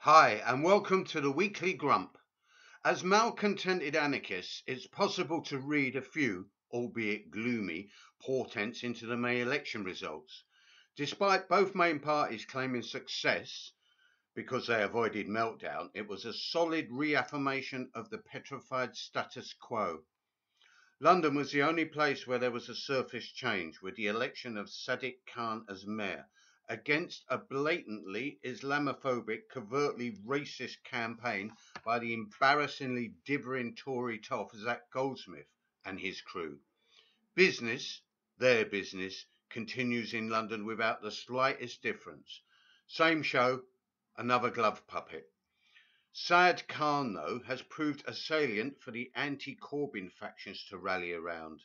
Hi, and welcome to the Weekly Grump. As malcontented anarchists, it's possible to read a few, albeit gloomy, portents into the May election results. Despite both main parties claiming success because they avoided meltdown, it was a solid reaffirmation of the petrified status quo. London was the only place where there was a surface change, with the election of Sadiq Khan as mayor, against a blatantly Islamophobic, covertly racist campaign by the embarrassingly divering Tory toff Zac Goldsmith and his crew. Business, their business, continues in London without the slightest difference. Same show, another glove puppet. Saad Khan, though, has proved a salient for the anti-Corbyn factions to rally around.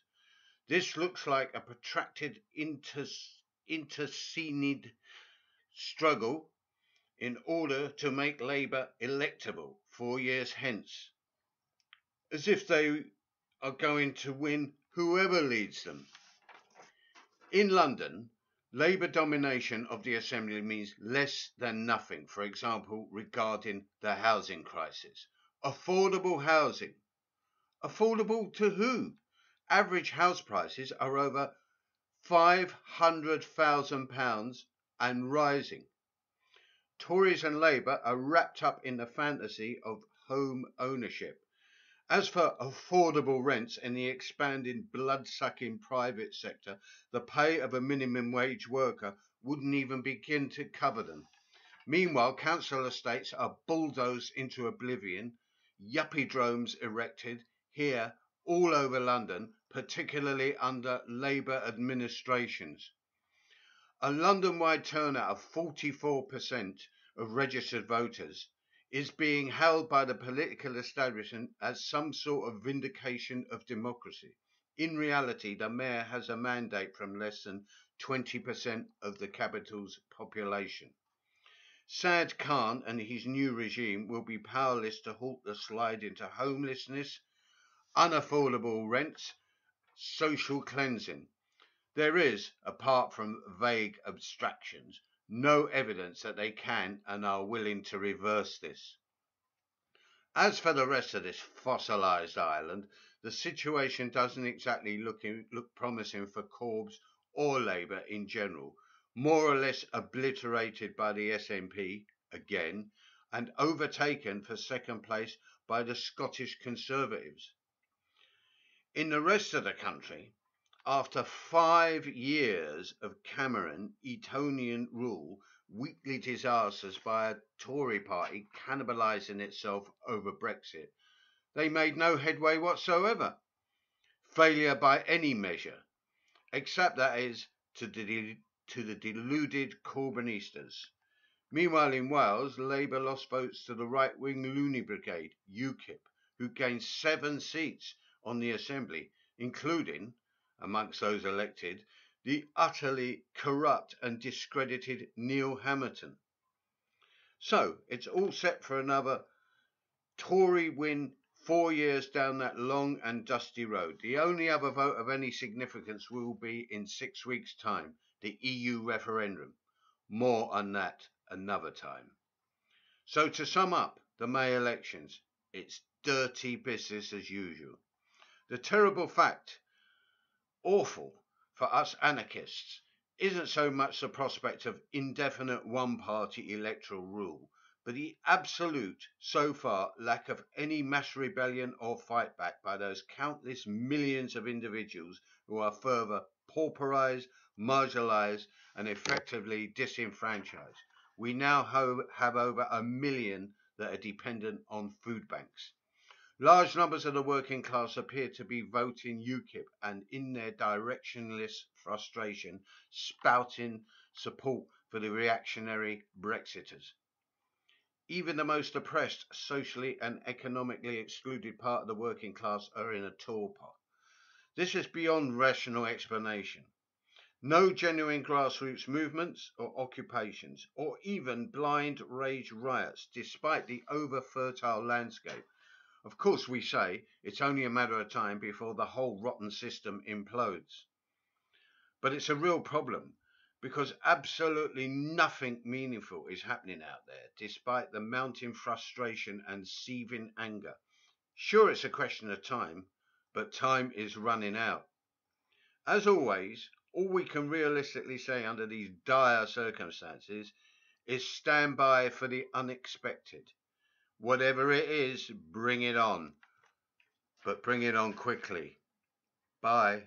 This looks like a protracted intercenid struggle in order to make Labour electable 4 years hence, as if they are going to win whoever leads them. In London, Labour domination of the Assembly means less than nothing, for example, regarding the housing crisis. Affordable housing. Affordable to who? Average house prices are over £500,000 and rising. Tories and Labour are wrapped up in the fantasy of home ownership. As for affordable rents in the expanding blood-sucking private sector, the pay of a minimum wage worker wouldn't even begin to cover them. Meanwhile, council estates are bulldozed into oblivion, yuppie-dromes erected here all over London, particularly under Labour administrations. A London-wide turnout of 44% of registered voters is being held by the political establishment as some sort of vindication of democracy. In reality, the mayor has a mandate from less than 20% of the capital's population. Saad Khan and his new regime will be powerless to halt the slide into homelessness, unaffordable rents, social cleansing. There is, apart from vague abstractions, no evidence that they can and are willing to reverse this. As for the rest of this fossilised island, the situation doesn't exactly look promising for Corbs or Labour in general, more or less obliterated by the S.N.P. again, and overtaken for second place by the Scottish Conservatives. In the rest of the country, after 5 years of Cameron Etonian rule, weekly disasters by a Tory party cannibalising itself over Brexit, they made no headway whatsoever. Failure by any measure, except that is to the deluded Corbynistas. Meanwhile, in Wales, Labour lost votes to the right-wing loony brigade, u.k.i.p, who gained 7 seats on the Assembly, including, amongst those elected, the utterly corrupt and discredited Neil Hamilton. So it's all set for another Tory win 4 years down that long and dusty road. The only other vote of any significance will be in 6 weeks' time, the EU referendum. More on that another time. So to sum up the May elections, it's dirty business as usual. The terrible fact, awful for us anarchists, isn't so much the prospect of indefinite one-party electoral rule, but the absolute, so far, lack of any mass rebellion or fight back by those countless millions of individuals who are further pauperized, marginalized, and effectively disenfranchised. We now have over 1 million that are dependent on food banks. Large numbers of the working class appear to be voting u.k.i.p and in their directionless frustration spouting support for the reactionary Brexiters. Even the most oppressed, socially and economically excluded part of the working class are in a torpor. This is beyond rational explanation. No genuine grassroots movements or occupations, or even blind rage riots, despite the over-fertile landscape. Of course, we say it's only a matter of time before the whole rotten system implodes. But it's a real problem, because absolutely nothing meaningful is happening out there, despite the mounting frustration and seething anger. Sure, it's a question of time, but time is running out. As always, all we can realistically say under these dire circumstances is stand by for the unexpected. Whatever it is, bring it on, but bring it on quickly. Bye.